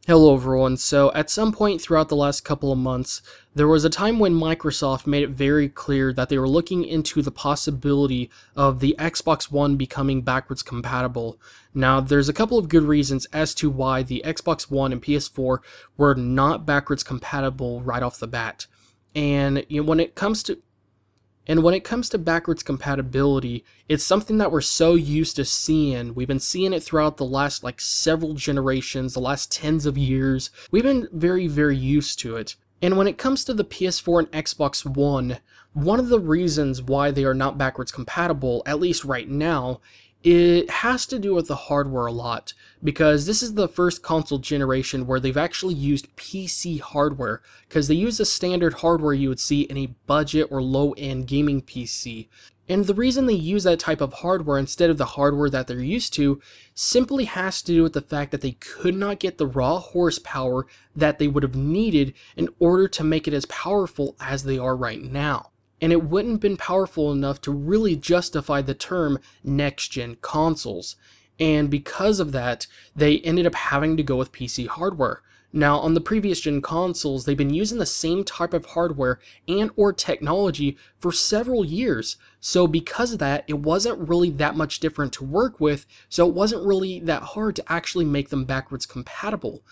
Hello everyone. So at some point throughout the last couple of months, there was a time when Microsoft made it very clear that they were looking into the possibility of the Xbox One becoming backwards compatible. Now, there's a couple of good reasons as to why the Xbox One and PS4 were not backwards compatible right off the bat. And when it comes to backwards compatibility, it's something that we're so used to seeing. We've been seeing it throughout the last several generations, the last tens of years. We've been very, very used to it. And when it comes to the PS4 and Xbox One, one of the reasons why they are not backwards compatible, at least right now, it has to do with the hardware a lot, because this is the first console generation where they've actually used PC hardware, because they use the standard hardware you would see in a budget or low-end gaming PC. And the reason they use that type of hardware instead of the hardware that they're used to simply has to do with the fact that they could not get the raw horsepower that they would have needed in order to make it as powerful as they are right now. And it wouldn't have been powerful enough to really justify the term next-gen consoles. And because of that, they ended up having to go with PC hardware. Now, on the previous gen consoles, they've been using the same type of hardware and or technology for several years. So because of that, it wasn't really that much different to work with, so it wasn't really that hard to actually make them backwards compatible.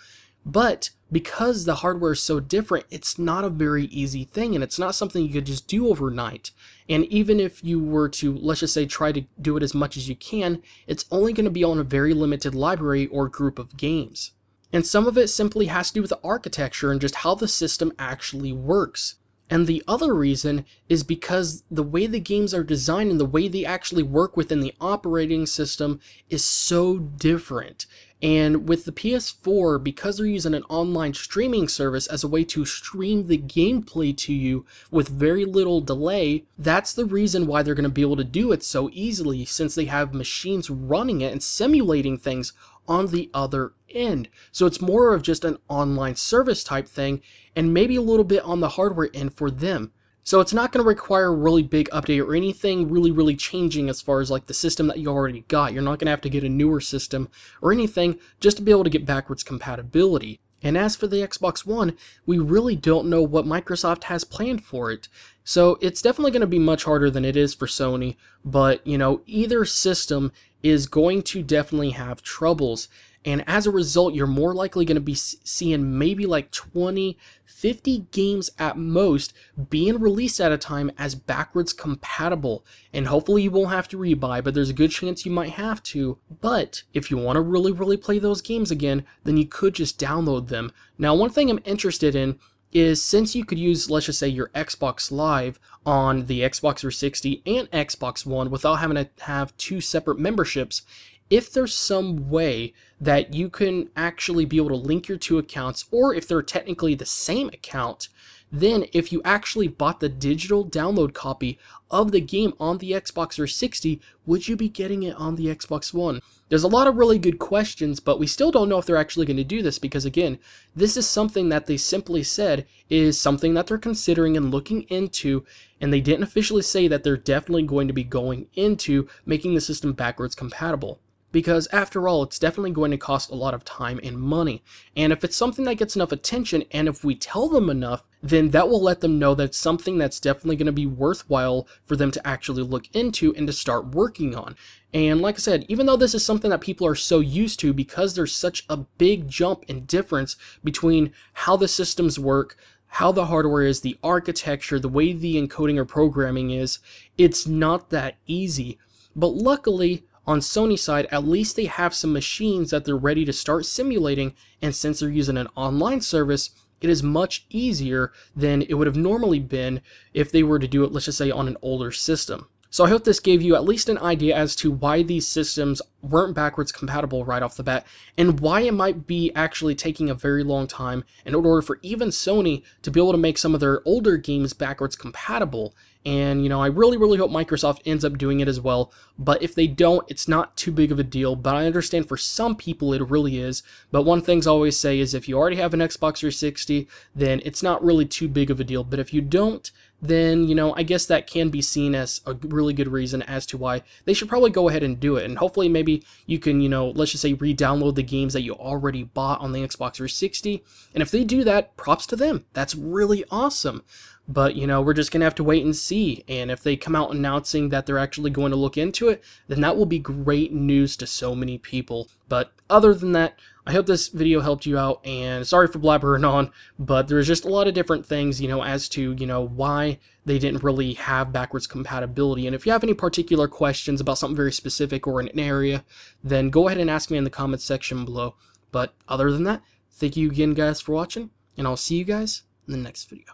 But because the hardware is so different, it's not a very easy thing, and it's not something you could just do overnight. And even if you were to, let's just say, try to do it as much as you can, it's only going to be on a very limited library or group of games. And some of it simply has to do with the architecture and just how the system actually works. And the other reason is because the way the games are designed and the way they actually work within the operating system is so different. And with the PS4, because they're using an online streaming service as a way to stream the gameplay to you with very little delay, that's the reason why they're going to be able to do it so easily, since they have machines running it and simulating things on the other end. So it's more of just an online service type thing, and maybe a little bit on the hardware end for them. So it's not going to require a really big update or anything really changing as far as the system that you already got. You're not going to have to get a newer system or anything just to be able to get backwards compatibility. And as for the Xbox One, we really don't know what Microsoft has planned for it. So it's definitely going to be much harder than it is for Sony, but either system is going to definitely have troubles. And as a result, you're more likely going to be seeing maybe 20, 50 games at most being released at a time as backwards compatible. And hopefully you won't have to rebuy, but there's a good chance you might have to. But if you want to really play those games again, then you could just download them. Now, one thing I'm interested in is, since you could use, let's just say, your Xbox Live on the Xbox 360 and Xbox One without having to have two separate memberships, if there's some way that you can actually be able to link your two accounts, or if they're technically the same account, then if you actually bought the digital download copy of the game on the Xbox 360, would you be getting it on the Xbox One? There's a lot of really good questions, but we still don't know if they're actually going to do this, because again, this is something that they simply said is something that they're considering and looking into, and they didn't officially say that they're definitely going to be going into making the system backwards compatible. Because after all, it's definitely going to cost a lot of time and money. And if it's something that gets enough attention, and if we tell them enough, then that will let them know that it's something that's definitely going to be worthwhile for them to actually look into and to start working on. And like I said, even though this is something that people are so used to, because there's such a big jump in difference between how the systems work, how the hardware is, the architecture, the way the encoding or programming is, it's not that easy. But luckily, on Sony's side, at least they have some machines that they're ready to start simulating, and since they're using an online service, it is much easier than it would have normally been if they were to do it, let's just say, on an older system. So I hope this gave you at least an idea as to why these systems weren't backwards compatible right off the bat, and why it might be actually taking a very long time in order for even Sony to be able to make some of their older games backwards compatible. And, I really hope Microsoft ends up doing it as well. But if they don't, it's not too big of a deal. But I understand for some people it really is. But one thing's I always say is if you already have an Xbox 360, then it's not really too big of a deal. But if you don't, then, I guess that can be seen as a really good reason as to why they should probably go ahead and do it. And hopefully maybe you can, let's just say re-download the games that you already bought on the Xbox 360. And if they do that, props to them. That's really awesome. But, we're just going to have to wait and see. And if they come out announcing that they're actually going to look into it, then that will be great news to so many people. But other than that, I hope this video helped you out, and sorry for blabbering on, but there's just a lot of different things, as to, why they didn't really have backwards compatibility. And if you have any particular questions about something very specific or in an area, then go ahead and ask me in the comments section below. But other than that, thank you again, guys, for watching, and I'll see you guys in the next video.